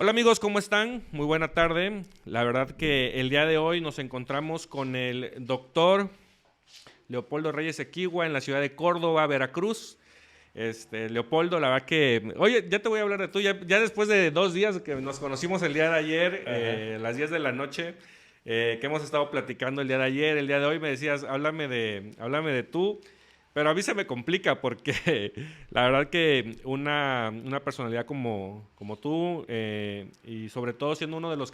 Hola amigos, ¿cómo están? Muy buena tarde. La verdad que el día de hoy nos encontramos con el doctor Leopoldo Reyes Equigua en la ciudad de Córdoba, Veracruz. Leopoldo, la verdad que... Oye, ya te voy a hablar de tú. Ya después de 2 días que nos conocimos el día de ayer, Ajá. a las 10 de la noche, que hemos estado platicando el día de ayer, el día de hoy, me decías, háblame de tú. Pero a mí se me complica porque la verdad que una personalidad como tú, y sobre todo siendo uno de los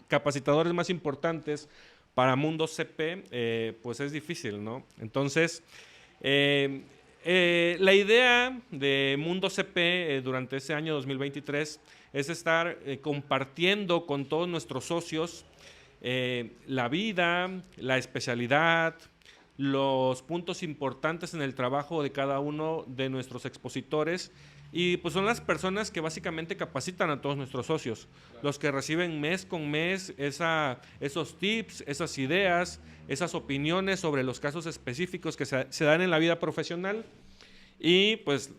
capacitadores más importantes para Mundo CP, pues es difícil, ¿no? Entonces, eh, la idea de Mundo CP durante ese año 2023 es estar compartiendo con todos nuestros socios la vida, la especialidad, los puntos importantes en el trabajo de cada uno de nuestros expositores. Y pues son las personas que básicamente capacitan a todos nuestros socios, los que reciben mes con mes esos tips, esas ideas, esas opiniones sobre los casos específicos que se dan en la vida profesional. Y pues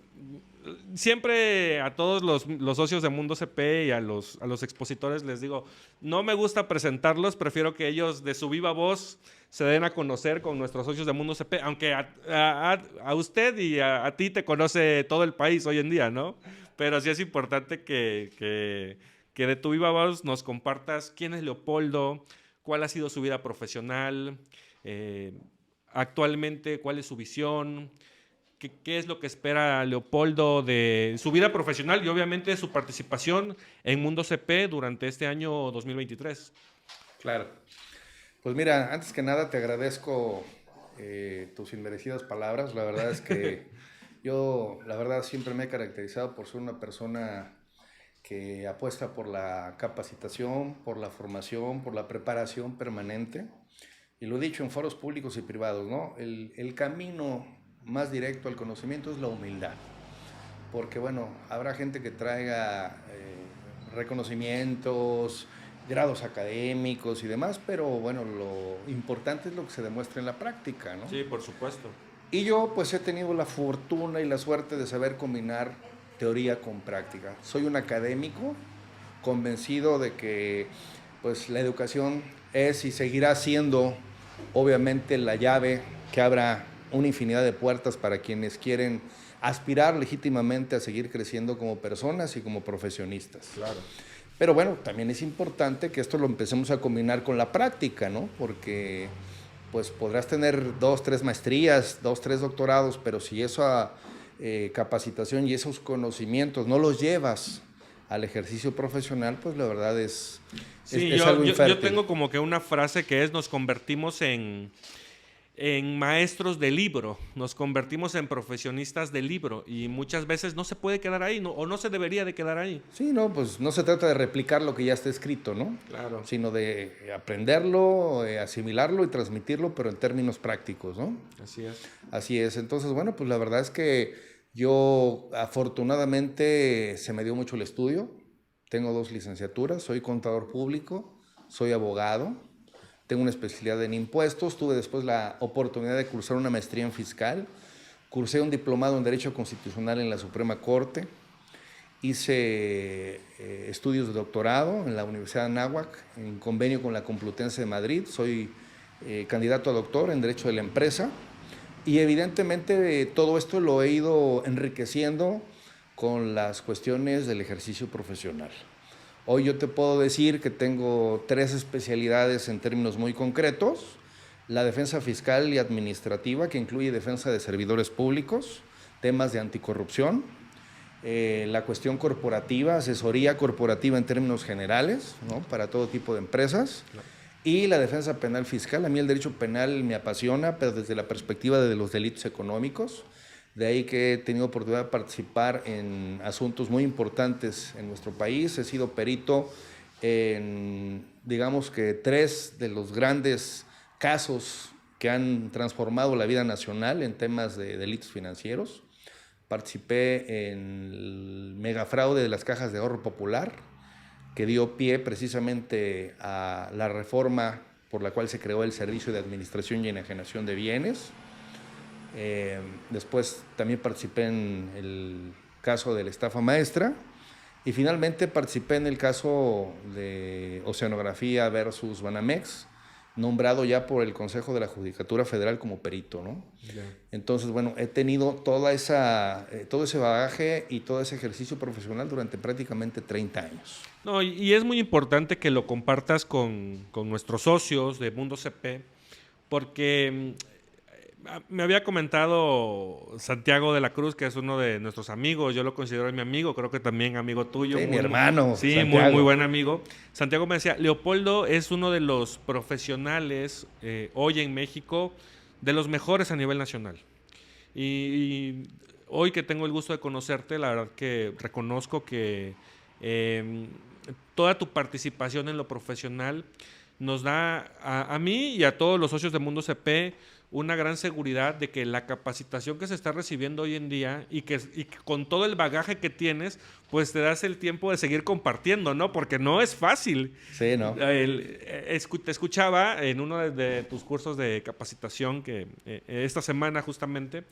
siempre a todos los socios de Mundo CP y a los expositores les digo, no me gusta presentarlos, prefiero que ellos de su viva voz se den a conocer con nuestros socios de Mundo CP, aunque a usted y a ti te conoce todo el país hoy en día, ¿no? Pero sí es importante que de tu viva voz nos compartas quién es Leopoldo, cuál ha sido su vida profesional, eh, actualmente cuál es su visión, qué es lo que espera Leopoldo de su vida profesional y obviamente su participación en Mundo CP durante este año 2023. Claro. Pues mira, antes que nada te agradezco tus inmerecidas palabras. La verdad es que yo, la verdad, siempre me he caracterizado por ser una persona que apuesta por la capacitación, por la formación, por la preparación permanente. Y lo he dicho en foros públicos y privados, ¿no? El camino más directo al conocimiento es la humildad. Porque bueno, habrá gente que traiga reconocimientos, grados académicos y demás, pero bueno, lo importante es lo que se demuestra en la práctica, ¿no? Sí, por supuesto. Y yo pues he tenido la fortuna y la suerte de saber combinar teoría con práctica. Soy un académico convencido de que pues la educación es y seguirá siendo obviamente la llave que abra una infinidad de puertas para quienes quieren aspirar legítimamente a seguir creciendo como personas y como profesionistas. Claro. Pero bueno, también es importante que esto lo empecemos a combinar con la práctica, ¿no? Porque pues podrás tener 2, 3 maestrías, 2, 3 doctorados, pero si esa capacitación y esos conocimientos no los llevas al ejercicio profesional, pues la verdad Sí, es yo, algo yo, yo infértil. tengo como que una frase que es nos convertimos en maestros de libro, nos convertimos en profesionistas del libro y muchas veces no se puede quedar ahí, o no se debería de quedar ahí. Sí, no, pues no se trata de replicar lo que ya está escrito, ¿no? Claro. Sino de aprenderlo, asimilarlo y transmitirlo, pero en términos prácticos, ¿no? Así es. Así es. Entonces, bueno, pues la verdad es que yo afortunadamente se me dio mucho el estudio. Tengo 2 licenciaturas, soy contador público, soy abogado, tengo una especialidad en impuestos, tuve después la oportunidad de cursar una maestría en fiscal, cursé un diplomado en Derecho Constitucional en la Suprema Corte, hice estudios de doctorado en la Universidad de Anáhuac, en convenio con la Complutense de Madrid, soy candidato a doctor en Derecho de la Empresa y evidentemente todo esto lo he ido enriqueciendo con las cuestiones del ejercicio profesional. Hoy yo te puedo decir que tengo 3 especialidades en términos muy concretos: la defensa fiscal y administrativa, que incluye defensa de servidores públicos, temas de anticorrupción, la cuestión corporativa, asesoría corporativa en términos generales, ¿no? Para todo tipo de empresas, y la defensa penal fiscal. A mí el derecho penal me apasiona, pero desde la perspectiva de los delitos económicos. De ahí que he tenido oportunidad de participar en asuntos muy importantes en nuestro país. He sido perito en, digamos que 3 de los grandes casos que han transformado la vida nacional en temas de delitos financieros. Participé en el megafraude de las cajas de ahorro popular, que dio pie precisamente a la reforma por la cual se creó el Servicio de Administración y Enajenación de Bienes. Después también participé en el caso de la estafa maestra Y finalmente participé en el caso de Oceanografía versus Banamex, nombrado ya por el Consejo de la Judicatura Federal como perito, ¿no? Ya. Entonces, bueno, he tenido todo ese bagaje y todo ese ejercicio profesional durante prácticamente 30 años. No, y es muy importante que lo compartas con nuestros socios de Mundo CP, porque me había comentado Santiago de la Cruz, que es uno de nuestros amigos, yo lo considero mi amigo, creo que también amigo tuyo. Sí, mi hermano. Sí, Santiago. muy buen amigo. Santiago me decía, Leopoldo es uno de los profesionales hoy en México, de los mejores a nivel nacional. Y hoy que tengo el gusto de conocerte, la verdad que reconozco que toda tu participación en lo profesional nos da a mí y a todos los socios de Mundo CP una gran seguridad de que la capacitación que se está recibiendo hoy en día y que con todo el bagaje que tienes, pues te das el tiempo de seguir compartiendo, ¿no? Porque no es fácil. Sí, ¿no? Te escuchaba en uno de tus cursos de capacitación que esta semana justamente,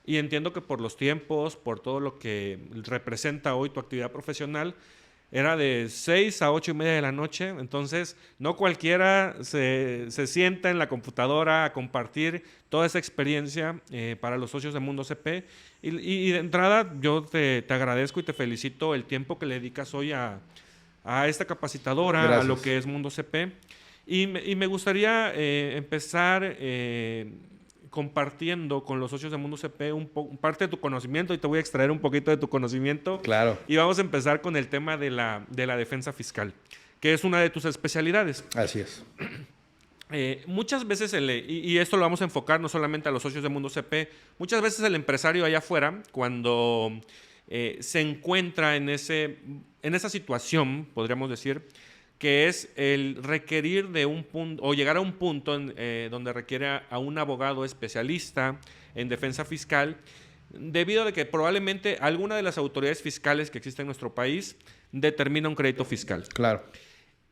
y entiendo que por los tiempos, por todo lo que representa hoy tu actividad profesional, era de 6 a 8:30 de la noche, entonces no cualquiera se sienta en la computadora a compartir toda esa experiencia para los socios de Mundo CP. Y de entrada yo te agradezco y te felicito el tiempo que le dedicas hoy a esta capacitadora, Gracias. a lo que es Mundo CP. Y me gustaría empezar compartiendo con los socios de Mundo CP parte de tu conocimiento, y te voy a extraer un poquito de tu conocimiento. Claro. Y vamos a empezar con el tema de la defensa fiscal, que es una de tus especialidades. Así es. Muchas veces, y esto lo vamos a enfocar no solamente a los socios de Mundo CP, muchas veces el empresario allá afuera, cuando se encuentra en esa situación, podríamos decir, que es el requerir de un punto, o llegar a un punto donde requiere a un abogado especialista en defensa fiscal, debido a que probablemente alguna de las autoridades fiscales que existen en nuestro país determina un crédito fiscal. Claro.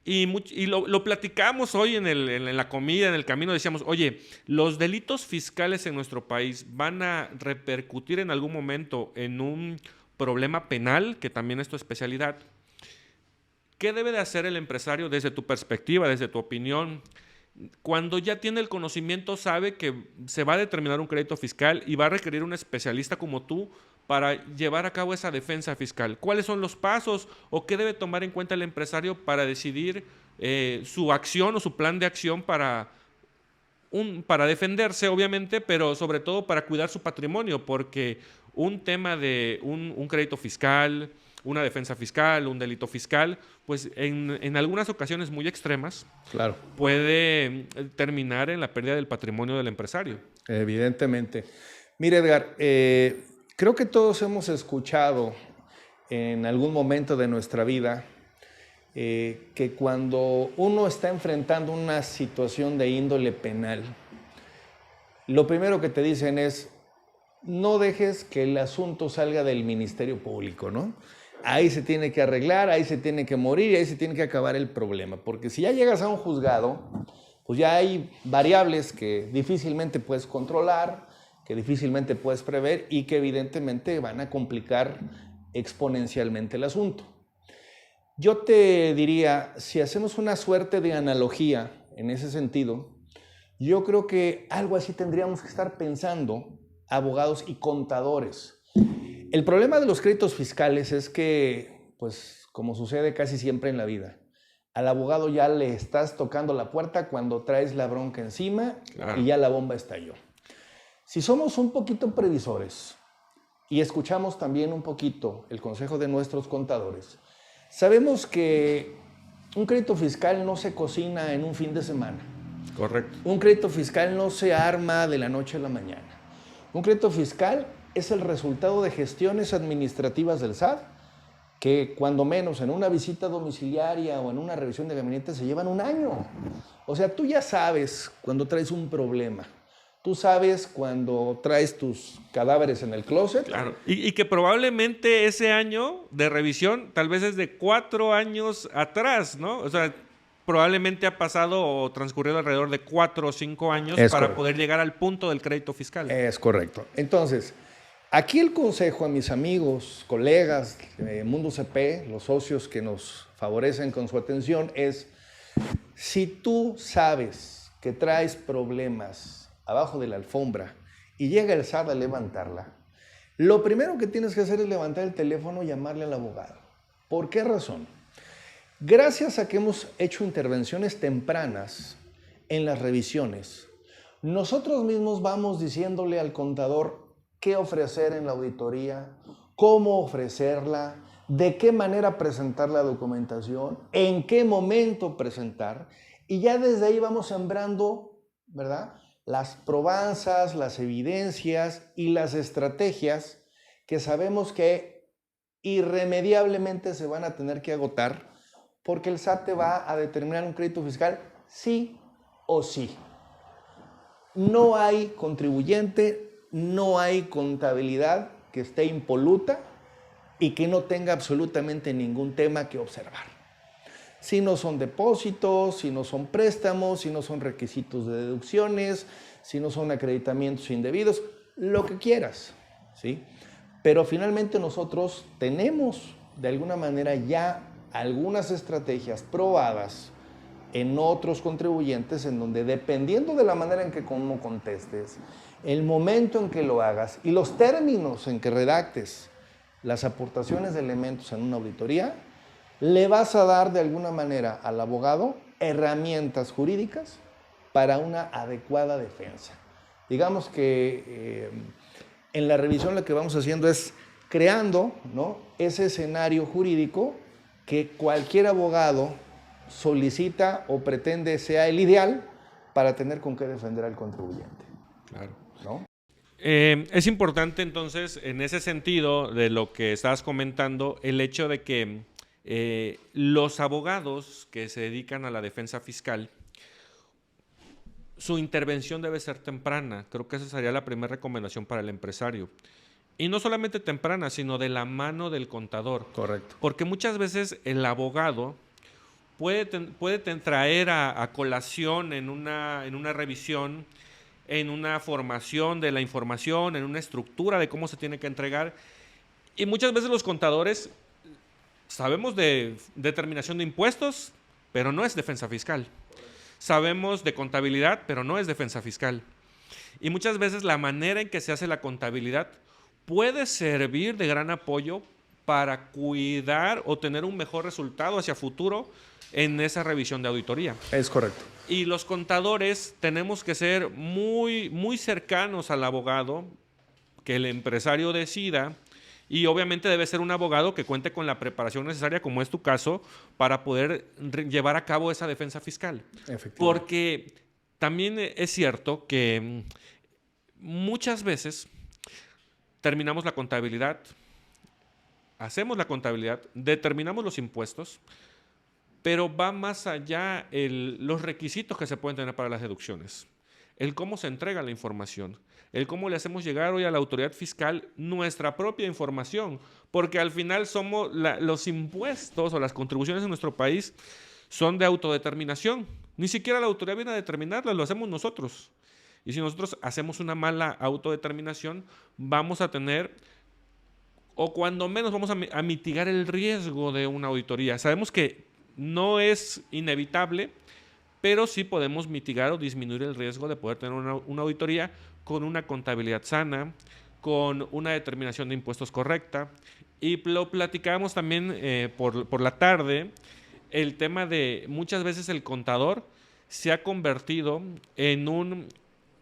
Y lo platicamos hoy en la comida, en el camino, decíamos, oye, los delitos fiscales en nuestro país van a repercutir en algún momento en un problema penal, que también es tu especialidad. ¿Qué debe de hacer el empresario desde tu perspectiva, desde tu opinión? Cuando ya tiene el conocimiento, sabe que se va a determinar un crédito fiscal y va a requerir un especialista como tú para llevar a cabo esa defensa fiscal. ¿Cuáles son los pasos o qué debe tomar en cuenta el empresario para decidir su acción o su plan de acción para defenderse, obviamente, pero sobre todo para cuidar su patrimonio? Porque un tema de un crédito fiscal, una defensa fiscal, un delito fiscal, pues en algunas ocasiones muy extremas, claro, puede terminar en la pérdida del patrimonio del empresario. Evidentemente. Mire, Edgar, creo que todos hemos escuchado en algún momento de nuestra vida que cuando uno está enfrentando una situación de índole penal, lo primero que te dicen es, no dejes que el asunto salga del Ministerio Público, ¿no? Ahí se tiene que arreglar, ahí se tiene que morir y ahí se tiene que acabar el problema. Porque si ya llegas a un juzgado, pues ya hay variables que difícilmente puedes controlar, que difícilmente puedes prever y que evidentemente van a complicar exponencialmente el asunto. Yo te diría, si hacemos una suerte de analogía en ese sentido, yo creo que algo así tendríamos que estar pensando abogados y contadores. El problema de los créditos fiscales es que, pues, como sucede casi siempre en la vida, al abogado ya le estás tocando la puerta cuando traes la bronca encima, claro, y ya la bomba estalló. Si somos un poquito previsores y escuchamos también un poquito el consejo de nuestros contadores, sabemos que un crédito fiscal no se cocina en un fin de semana. Correcto. Un crédito fiscal no se arma de la noche a la mañana. Un crédito fiscal es el resultado de gestiones administrativas del SAT que cuando menos en una visita domiciliaria o en una revisión de gabinete se llevan un año. O sea, tú ya sabes cuando traes un problema. Tú sabes cuando traes tus cadáveres en el closet. Claro. Y que probablemente ese año de revisión tal vez es de 4 años atrás, ¿no? O sea, probablemente ha pasado o transcurrido alrededor de 4 o 5 años para poder llegar al punto del crédito fiscal. Es correcto. Entonces, Aquí el consejo a mis amigos, colegas de Mundo CP, los socios que nos favorecen con su atención, es: si tú sabes que traes problemas abajo de la alfombra y llega el SAT a levantarla, lo primero que tienes que hacer es levantar el teléfono y llamarle al abogado. ¿Por qué razón? Gracias a que hemos hecho intervenciones tempranas en las revisiones, nosotros mismos vamos diciéndole al contador qué ofrecer en la auditoría, cómo ofrecerla, de qué manera presentar la documentación, en qué momento presentar, y ya desde ahí vamos sembrando, ¿verdad?, las probanzas, las evidencias y las estrategias que sabemos que irremediablemente se van a tener que agotar, porque el SAT te va a determinar un crédito fiscal sí o sí. No hay contribuyente, no hay contabilidad que esté impoluta y que no tenga absolutamente ningún tema que observar. Si no son depósitos, si no son préstamos, si no son requisitos de deducciones, si no son acreditamientos indebidos, lo que quieras, ¿sí? Pero finalmente nosotros tenemos de alguna manera ya algunas estrategias probadas en otros contribuyentes, en donde, dependiendo de la manera en que como contestes, el momento en que lo hagas y los términos en que redactes las aportaciones de elementos en una auditoría, le vas a dar de alguna manera al abogado herramientas jurídicas para una adecuada defensa. Digamos que en la revisión lo que vamos haciendo es creando, ¿no?, ese escenario jurídico que cualquier abogado solicita o pretende sea el ideal para tener con qué defender al contribuyente. Claro. ¿No? Es importante entonces, en ese sentido de lo que estabas comentando, el hecho de que los abogados que se dedican a la defensa fiscal, su intervención debe ser temprana. Creo que esa sería la primera recomendación para el empresario. Y no solamente temprana, sino de la mano del contador. Correcto. Porque muchas veces el abogado puede traer a colación en una revisión, en una formación de la información, en una estructura de cómo se tiene que entregar. Y muchas veces los contadores sabemos de determinación de impuestos, pero no es defensa fiscal. Sabemos de contabilidad, pero no es defensa fiscal. Y muchas veces la manera en que se hace la contabilidad puede servir de gran apoyo para cuidar o tener un mejor resultado hacia futuro en esa revisión de auditoría. Es correcto. Y los contadores tenemos que ser muy, muy cercanos al abogado, que el empresario decida, y obviamente debe ser un abogado que cuente con la preparación necesaria, como es tu caso, para poder llevar a cabo esa defensa fiscal. Porque también es cierto que muchas veces terminamos la contabilidad, hacemos la contabilidad, determinamos los impuestos, pero va más allá los requisitos que se pueden tener para las deducciones, el cómo se entrega la información, el cómo le hacemos llegar hoy a la autoridad fiscal nuestra propia información, porque al final somos los impuestos o las contribuciones en nuestro país son de autodeterminación. Ni siquiera la autoridad viene a determinarlas, lo hacemos nosotros. Y si nosotros hacemos una mala autodeterminación, vamos a tener, o cuando menos vamos a mitigar el riesgo de una auditoría. Sabemos que no es inevitable, pero sí podemos mitigar o disminuir el riesgo de poder tener una auditoría con una contabilidad sana, con una determinación de impuestos correcta. Y lo platicábamos también por la tarde, el tema de muchas veces el contador se ha convertido en un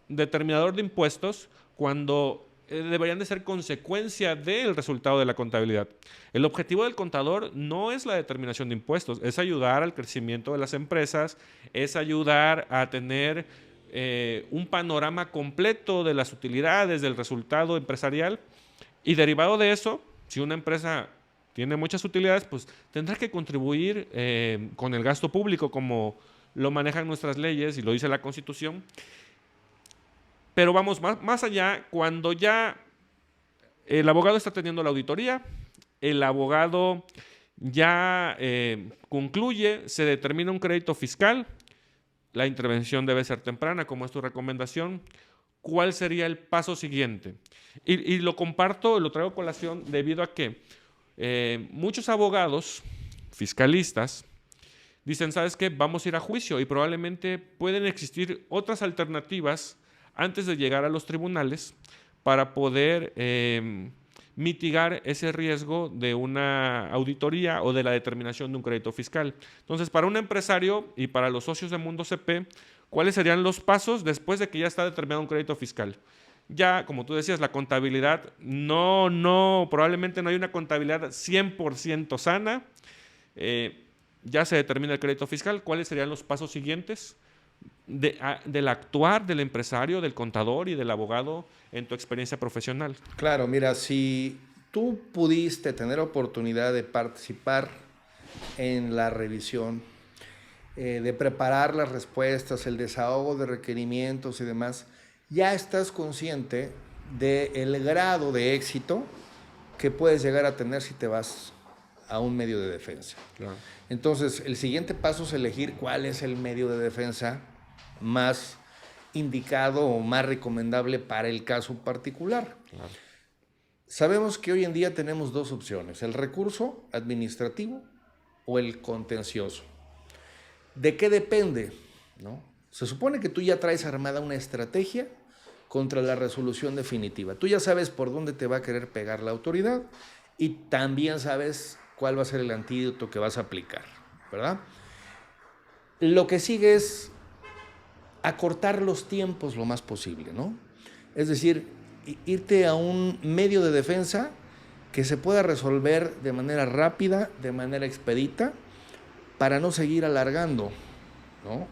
determinador de impuestos cuando deberían de ser consecuencia del resultado de la contabilidad. El objetivo del contador no es la determinación de impuestos, es ayudar al crecimiento de las empresas, es ayudar a tener un panorama completo de las utilidades, del resultado empresarial, y derivado de eso, si una empresa tiene muchas utilidades, pues tendrá que contribuir con el gasto público como lo manejan nuestras leyes y lo dice la Constitución. Pero vamos más allá, cuando ya el abogado está teniendo la auditoría, el abogado ya concluye, se determina un crédito fiscal, la intervención debe ser temprana, como es tu recomendación, ¿cuál sería el paso siguiente? Y lo comparto, lo traigo a colación debido a que muchos abogados, fiscalistas, dicen, ¿sabes qué? Vamos a ir a juicio y probablemente pueden existir otras alternativas antes de llegar a los tribunales para poder mitigar ese riesgo de una auditoría o de la determinación de un crédito fiscal. Entonces, para un empresario y para los socios de Mundo CP, ¿cuáles serían los pasos después de que ya está determinado un crédito fiscal? Ya, como tú decías, la contabilidad, probablemente no hay una contabilidad 100% sana. Ya se determina el crédito fiscal. ¿Cuáles serían los pasos siguientes del actuar del empresario, del contador y del abogado en tu experiencia profesional? Claro, mira, si tú pudiste tener oportunidad de participar en la revisión, de preparar las respuestas, el desahogo de requerimientos y demás, ya estás consciente del grado de éxito que puedes llegar a tener si te vas a un medio de defensa. Claro. Entonces, el siguiente paso es elegir cuál es el medio de defensa más indicado o más recomendable para el caso particular. Claro. Sabemos que hoy en día tenemos dos opciones, el recurso administrativo o el contencioso. ¿De qué depende? ¿No? Se supone que tú ya traes armada una estrategia contra la resolución definitiva. Tú ya sabes por dónde te va a querer pegar la autoridad y también sabes cuál va a ser el antídoto que vas a aplicar, ¿verdad? Lo que sigue es acortar los tiempos lo más posible, ¿no? Es decir, irte a un medio de defensa que se pueda resolver de manera rápida, de manera expedita, para no seguir alargando, ¿no?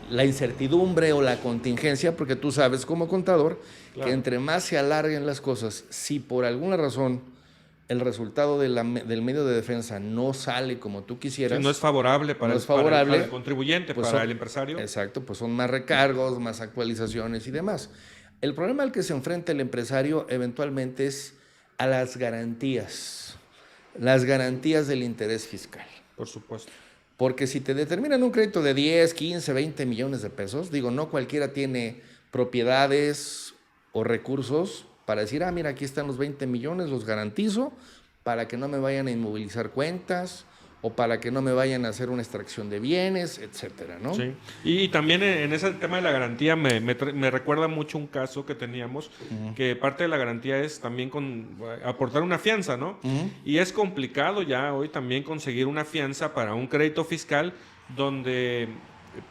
La incertidumbre o la contingencia, porque tú sabes como contador, claro, que entre más se alarguen las cosas, si por alguna razón el resultado del medio de defensa no sale como tú quisieras, sí, no es favorable para el contribuyente, pues para el empresario. Exacto, pues son más recargos, más actualizaciones y demás. El problema al que se enfrenta el empresario eventualmente es a las garantías del interés fiscal. Por supuesto. Porque si te determinan un crédito de 10, 15, 20 millones de pesos, digo, no cualquiera tiene propiedades o recursos para decir, mira, aquí están los 20 millones, los garantizo, para que no me vayan a inmovilizar cuentas o para que no me vayan a hacer una extracción de bienes, etcétera, ¿no? Sí. Y también en ese tema de la garantía me recuerda mucho un caso que teníamos, que parte de la garantía es también aportar una fianza, ¿no? Y es complicado ya hoy también conseguir una fianza para un crédito fiscal donde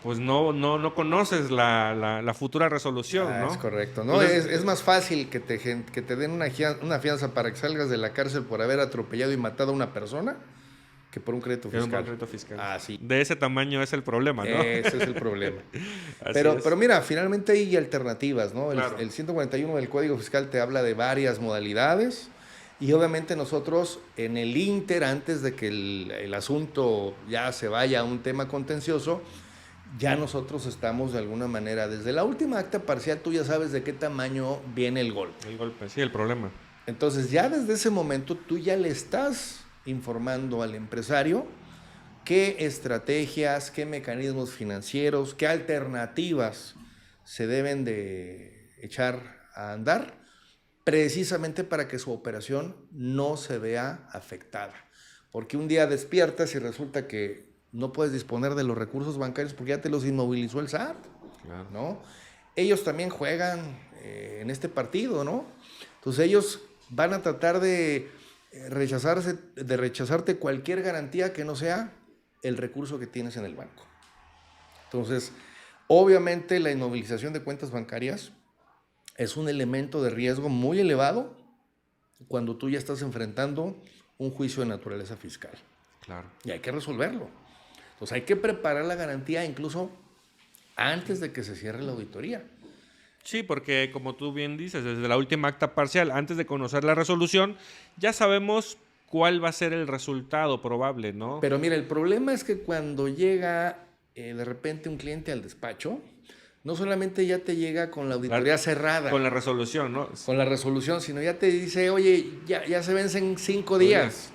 pues no conoces la futura resolución, ¿no? Es correcto, ¿no? Entonces, es más fácil que te den una fianza para que salgas de la cárcel por haber atropellado y matado a una persona que por un crédito fiscal. Sí. De ese tamaño es el problema, ¿no? Ese es el problema. Pero mira, finalmente hay alternativas, ¿no? Claro. El 141 del Código Fiscal te habla de varias modalidades y obviamente nosotros en el ínter, antes de que el asunto ya se vaya a un tema contencioso, ya nosotros estamos de alguna manera, desde la última acta parcial tú ya sabes de qué tamaño viene el golpe. El golpe, sí, el problema. Entonces ya desde ese momento tú ya le estás informando al empresario qué estrategias, qué mecanismos financieros, qué alternativas se deben de echar a andar precisamente para que su operación no se vea afectada. Porque un día despiertas y resulta que no puedes disponer de los recursos bancarios porque ya te los inmovilizó el SAT, claro, ¿no? Ellos también juegan en este partido, ¿no? Entonces ellos van a tratar de rechazarte cualquier garantía que no sea el recurso que tienes en el banco. Entonces, obviamente la inmovilización de cuentas bancarias es un elemento de riesgo muy elevado cuando tú ya estás enfrentando un juicio de naturaleza fiscal. Claro. Y hay que resolverlo. Entonces hay que preparar la garantía incluso antes de que se cierre la auditoría. Sí, porque como tú bien dices, desde la última acta parcial, antes de conocer la resolución, ya sabemos cuál va a ser el resultado probable, ¿no? Pero mira, el problema es que cuando llega de repente un cliente al despacho, no solamente ya te llega con la auditoría cerrada. Con la resolución, ¿no? Con la resolución, sino ya te dice, oye, ya se vencen 5 días.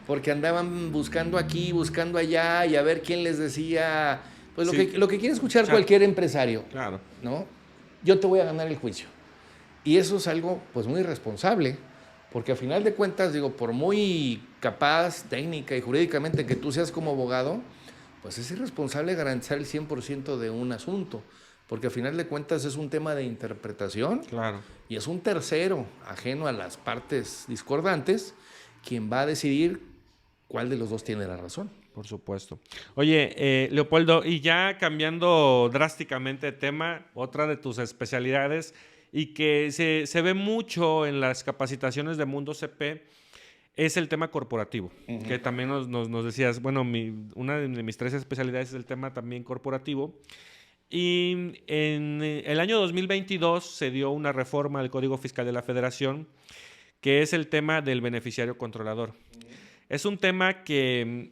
Porque andaban buscando aquí, buscando allá, y a ver quién les decía, pues lo que quiere escuchar cualquier empresario. Claro. ¿No? yo te voy a ganar el juicio. Y eso es algo pues muy irresponsable, porque a final de cuentas, digo, por muy capaz técnica y jurídicamente que tú seas como abogado, pues es irresponsable garantizar el 100% de un asunto, porque a final de cuentas es un tema de interpretación. Claro. Y es un tercero, ajeno a las partes discordantes, quien va a decidir cuál de los dos tiene la razón. Por supuesto. Oye, Leopoldo, y ya cambiando drásticamente de tema, otra de tus especialidades y que se ve mucho en las capacitaciones de Mundo CP es el tema corporativo, que también nos decías, bueno, una de mis 3 especialidades es el tema también corporativo. Y en el año 2022 se dio una reforma del Código Fiscal de la Federación, que es el tema del beneficiario controlador. Es un tema que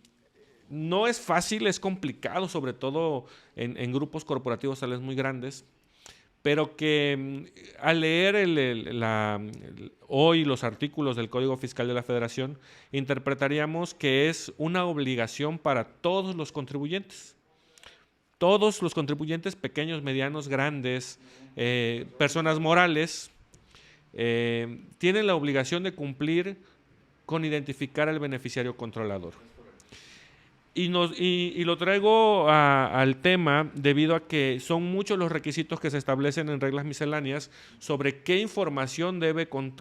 no es fácil, es complicado, sobre todo en grupos corporativos tales muy grandes, pero que al leer hoy los artículos del Código Fiscal de la Federación, interpretaríamos que es una obligación para todos los contribuyentes. Todos los contribuyentes, pequeños, medianos, grandes, personas morales, tienen la obligación de cumplir con identificar al beneficiario controlador. Y lo traigo al tema debido a que son muchos los requisitos que se establecen en reglas misceláneas sobre qué información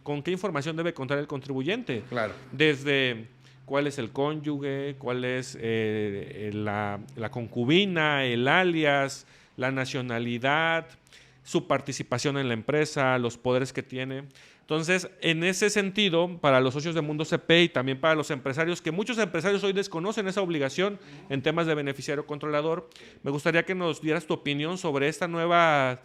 con qué información debe contar el contribuyente. Claro. Desde cuál es el cónyuge, cuál es la concubina, el alias, la nacionalidad, su participación en la empresa, los poderes que tiene. Entonces, en ese sentido, para los socios de Mundo CP y también para los empresarios, que muchos empresarios hoy desconocen esa obligación en temas de beneficiario controlador, me gustaría que nos dieras tu opinión sobre esta nueva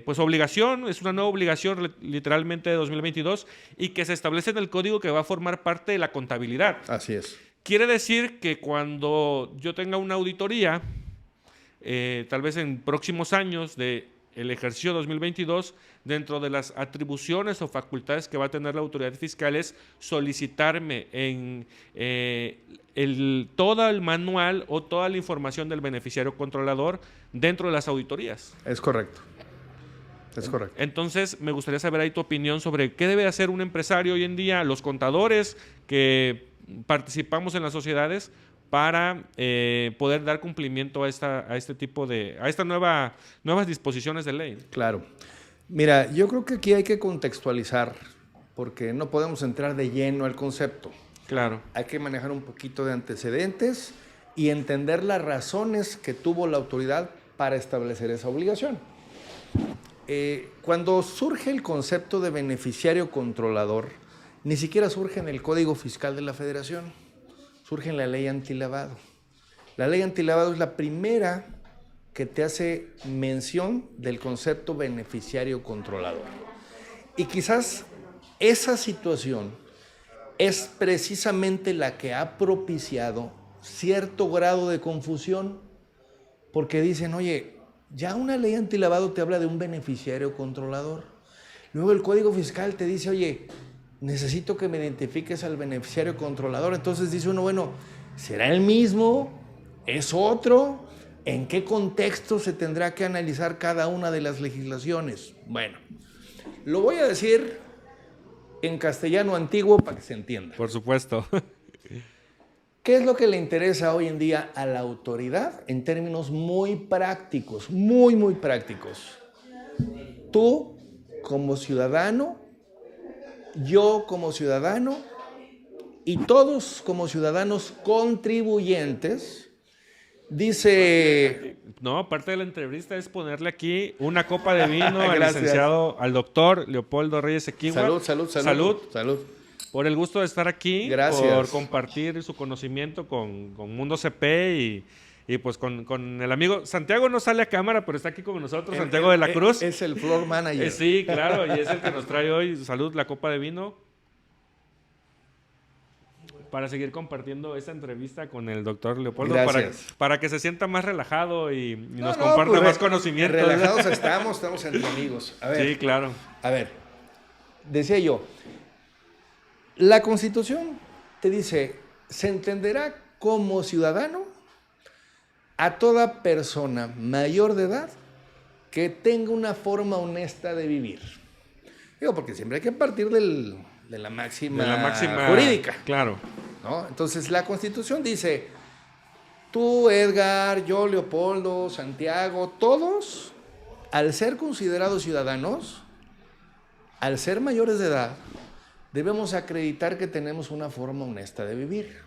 obligación. Es una nueva obligación literalmente de 2022 y que se establece en el código que va a formar parte de la contabilidad. Así es. Quiere decir que cuando yo tenga una auditoría, tal vez en próximos años del ejercicio 2022, dentro de las atribuciones o facultades que va a tener la autoridad fiscal es solicitarme en todo el manual o toda la información del beneficiario controlador dentro de las auditorías. Es correcto. Es correcto. Entonces, me gustaría saber ahí tu opinión sobre qué debe hacer un empresario hoy en día, los contadores que participamos en las sociedades, para poder dar cumplimiento a estas nuevas disposiciones de ley. Claro. Mira, yo creo que aquí hay que contextualizar, porque no podemos entrar de lleno al concepto. Claro. Hay que manejar un poquito de antecedentes y entender las razones que tuvo la autoridad para establecer esa obligación. Cuando surge el concepto de beneficiario controlador, ni siquiera surge en el Código Fiscal de la Federación, surge en la Ley Antilavado. La Ley Antilavado es la primera que te hace mención del concepto beneficiario controlador. Y quizás esa situación es precisamente la que ha propiciado cierto grado de confusión, porque dicen, oye, ya una ley antilavado te habla de un beneficiario controlador. Luego el Código Fiscal te dice, oye, necesito que me identifiques al beneficiario controlador. Entonces dice uno, bueno, ¿será el mismo? ¿Es otro? ¿En qué contexto se tendrá que analizar cada una de las legislaciones? Bueno, lo voy a decir en castellano antiguo para que se entienda. Por supuesto. ¿Qué es lo que le interesa hoy en día a la autoridad en términos muy prácticos, muy, muy prácticos? Tú como ciudadano, yo como ciudadano y todos como ciudadanos contribuyentes, dice... No, parte de la entrevista es ponerle aquí una copa de vino al licenciado, al doctor Leopoldo Reyes Equihua. Salud. Por el gusto de estar aquí, gracias. Por compartir su conocimiento con Mundo CP y pues con el amigo. Santiago no sale a cámara, pero está aquí con nosotros, Santiago de la Cruz. Es el floor manager. Sí, claro, y es el que nos trae hoy, salud, la copa de vino, para seguir compartiendo esta entrevista con el doctor Leopoldo, para que se sienta más relajado y nos comparta pues, más conocimiento. Relajados estamos entre amigos. A ver, sí, claro. A ver, decía yo, la Constitución te dice, se entenderá como ciudadano a toda persona mayor de edad que tenga una forma honesta de vivir. Digo, porque siempre hay que partir de la máxima jurídica. Claro. ¿No? Entonces, la Constitución dice, tú, Edgar, yo, Leopoldo, Santiago, todos, al ser considerados ciudadanos, al ser mayores de edad, debemos acreditar que tenemos una forma honesta de vivir,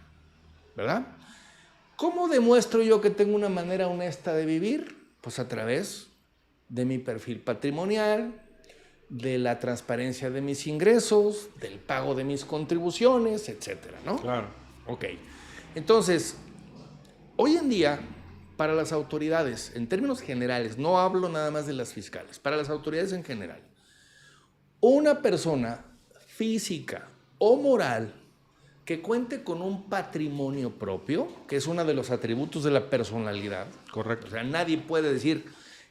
¿verdad? ¿Cómo demuestro yo que tengo una manera honesta de vivir? Pues a través de mi perfil patrimonial, de la transparencia de mis ingresos, del pago de mis contribuciones, etcétera, ¿no? Claro. Ok. Entonces, hoy en día, para las autoridades, en términos generales, no hablo nada más de las fiscales, para las autoridades en general, una persona física o moral que cuente con un patrimonio propio, que es uno de los atributos de la personalidad. Correcto. O sea, nadie puede decir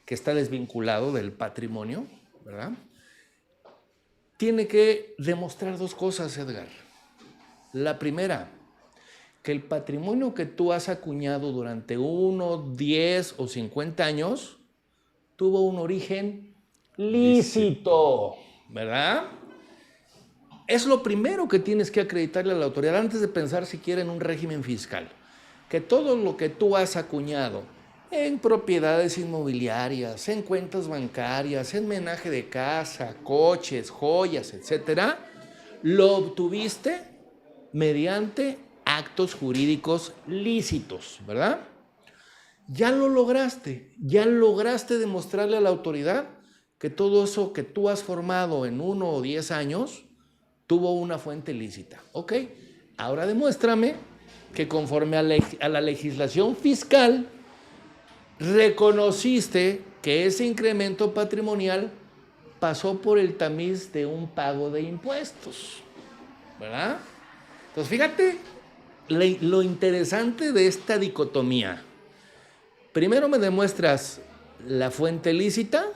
que está desvinculado del patrimonio, ¿verdad? Tiene que demostrar dos cosas, Edgar. La primera, que el patrimonio que tú has acuñado durante 1, 10 o 50 años tuvo un origen lícito, ¿verdad? Es lo primero que tienes que acreditarle a la autoridad antes de pensar siquiera en un régimen fiscal. Que todo lo que tú has acuñado en propiedades inmobiliarias, en cuentas bancarias, en menaje de casa, coches, joyas, etcétera, lo obtuviste mediante actos jurídicos lícitos, ¿verdad? Ya lograste demostrarle a la autoridad que todo eso que tú has formado en 1 o 10 años tuvo una fuente lícita. Ok, ahora demuéstrame que conforme a la legislación fiscal reconociste que ese incremento patrimonial pasó por el tamiz de un pago de impuestos, ¿verdad? Entonces, fíjate lo interesante de esta dicotomía. Primero me demuestras la fuente lícita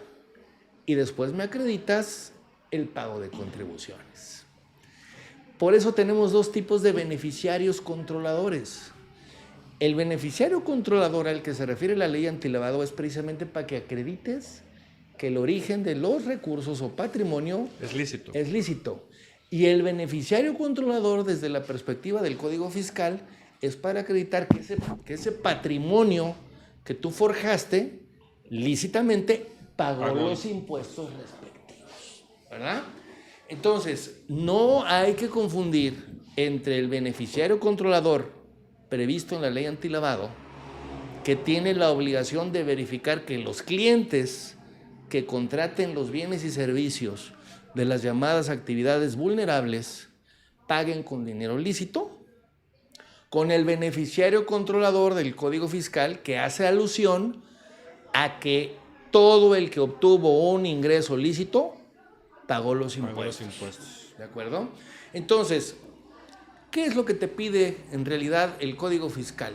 y después me acreditas el pago de contribuciones. Por eso tenemos dos tipos de beneficiarios controladores. El beneficiario controlador al que se refiere la ley antilavado es precisamente para que acredites que el origen de los recursos o patrimonio es lícito. Es lícito. Y el beneficiario controlador, desde la perspectiva del Código Fiscal, es para acreditar que ese patrimonio que tú forjaste lícitamente pagó los impuestos respectivos, ¿verdad? Entonces, no hay que confundir entre el beneficiario controlador previsto en la ley antilavado, que tiene la obligación de verificar que los clientes que contraten los bienes y servicios de las llamadas actividades vulnerables paguen con dinero lícito, con el beneficiario controlador del Código Fiscal que hace alusión a que todo el que obtuvo un ingreso lícito pagó los impuestos. ¿De acuerdo? Entonces, ¿qué es lo que te pide en realidad el Código Fiscal?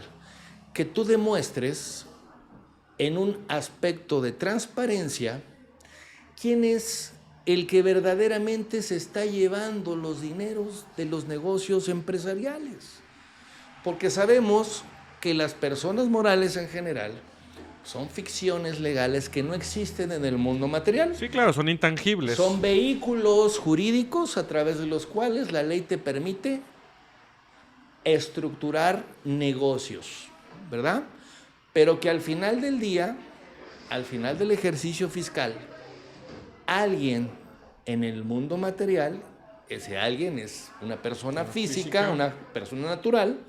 Que tú demuestres en un aspecto de transparencia quién es el que verdaderamente se está llevando los dineros de los negocios empresariales. Porque sabemos que las personas morales en general son ficciones legales que no existen en el mundo material. Sí, claro, son intangibles. Son vehículos jurídicos a través de los cuales la ley te permite estructurar negocios, ¿verdad? Pero que al final del día, al final del ejercicio fiscal, alguien en el mundo material, ese alguien es una persona física, una persona natural,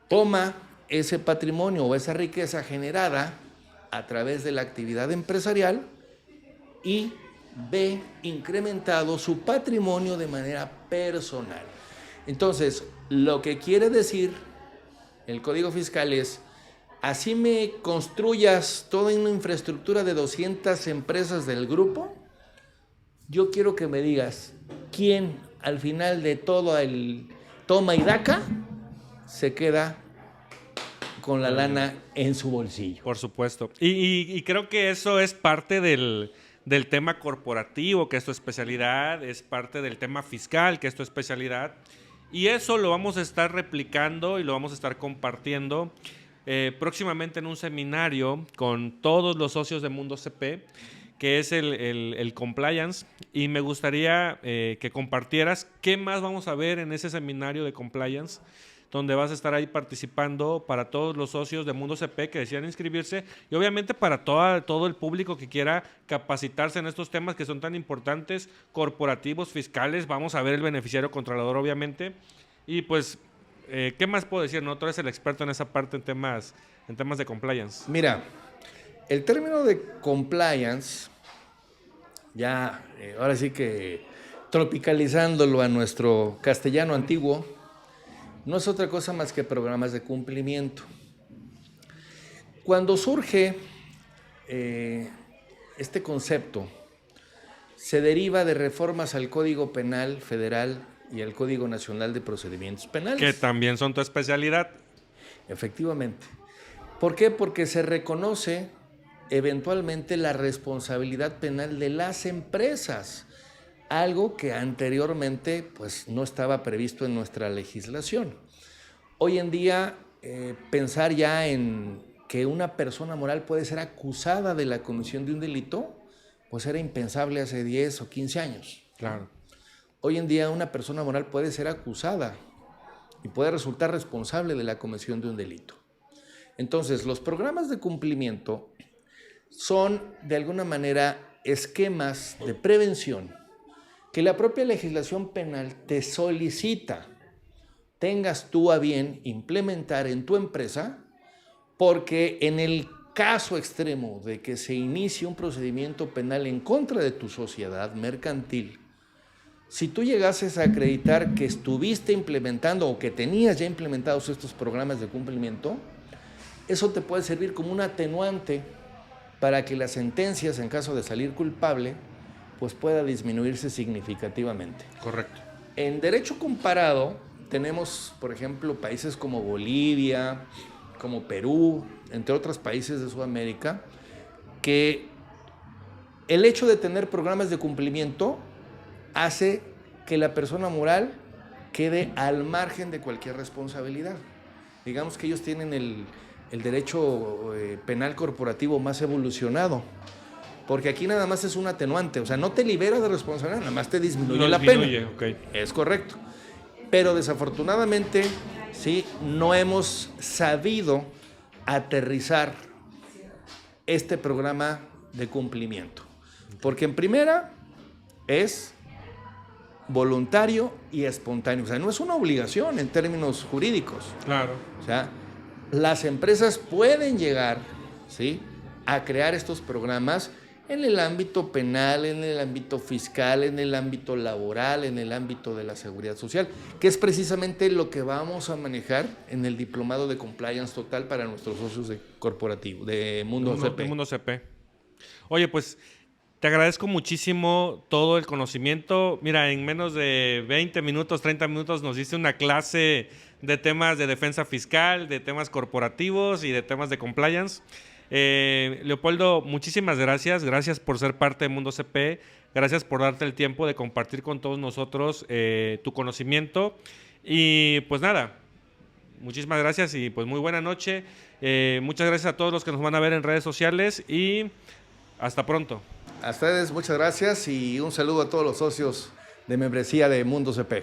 toma ese patrimonio o esa riqueza generada a través de la actividad empresarial y ve incrementado su patrimonio de manera personal. Entonces, lo que quiere decir el Código Fiscal es, así me construyas toda una infraestructura de 200 empresas del grupo, yo quiero que me digas quién al final de todo el toma y daca se queda con la lana en su bolsillo. Por supuesto. Y creo que eso es parte del tema corporativo, que es tu especialidad, es parte del tema fiscal, que es tu especialidad. Y eso lo vamos a estar replicando y lo vamos a estar compartiendo próximamente en un seminario con todos los socios de Mundo CP, que es el compliance, y me gustaría que compartieras qué más vamos a ver en ese seminario de compliance, donde vas a estar ahí participando para todos los socios de Mundo CP que decidan inscribirse, y obviamente para todo el público que quiera capacitarse en estos temas que son tan importantes, corporativos, fiscales. Vamos a ver el beneficiario controlador, obviamente, y pues, ¿qué más puedo decir? ¿No? Tú eres el experto en esa parte, en temas de compliance. Mira, el término de compliance, ya ahora sí que tropicalizándolo a nuestro castellano antiguo, no es otra cosa más que programas de cumplimiento. Cuando surge este concepto, se deriva de reformas al Código Penal Federal y al Código Nacional de Procedimientos Penales. Que también son tu especialidad. Efectivamente. ¿Por qué? Porque se reconoce eventualmente la responsabilidad penal de las empresas, algo que anteriormente pues, no estaba previsto en nuestra legislación. Hoy en día, pensar ya en que una persona moral puede ser acusada de la comisión de un delito, pues era impensable hace 10 o 15 años. Claro. Hoy en día una persona moral puede ser acusada y puede resultar responsable de la comisión de un delito. Entonces, los programas de cumplimiento son, de alguna manera, esquemas de prevención que la propia legislación penal te solicita tengas tú a bien implementar en tu empresa, porque en el caso extremo de que se inicie un procedimiento penal en contra de tu sociedad mercantil, si tú llegases a acreditar que estuviste implementando o que tenías ya implementados estos programas de cumplimiento, eso te puede servir como un atenuante para que las sentencias, en caso de salir culpable, pues pueda disminuirse significativamente. Correcto. En derecho comparado tenemos, por ejemplo, países como Bolivia, como Perú, entre otros países de Sudamérica, que el hecho de tener programas de cumplimiento hace que la persona moral quede al margen de cualquier responsabilidad. Digamos que ellos tienen el derecho penal corporativo más evolucionado, porque aquí nada más es un atenuante, o sea, no te libera de responsabilidad, nada más te disminuye la pena. Okay. Es correcto. Pero desafortunadamente, sí, no hemos sabido aterrizar este programa de cumplimiento. Porque en primera es voluntario y espontáneo. O sea, no es una obligación en términos jurídicos. Claro. O sea, las empresas pueden llegar, ¿sí?, a crear estos programas en el ámbito penal, en el ámbito fiscal, en el ámbito laboral, en el ámbito de la seguridad social, que es precisamente lo que vamos a manejar en el diplomado de compliance total para nuestros socios corporativos de Mundo CP. Mundo CP. Oye, pues te agradezco muchísimo todo el conocimiento. Mira, en menos de 20 minutos, 30 minutos nos diste una clase de temas de defensa fiscal, de temas corporativos y de temas de compliance. Leopoldo, muchísimas gracias. Gracias por ser parte de Mundo CP. Gracias por darte el tiempo de compartir con todos nosotros tu conocimiento. Y pues nada, muchísimas gracias y pues muy buena noche. Muchas gracias a todos los que nos van a ver en redes sociales y hasta pronto. A ustedes muchas gracias y un saludo a todos los socios de membresía de Mundo CP.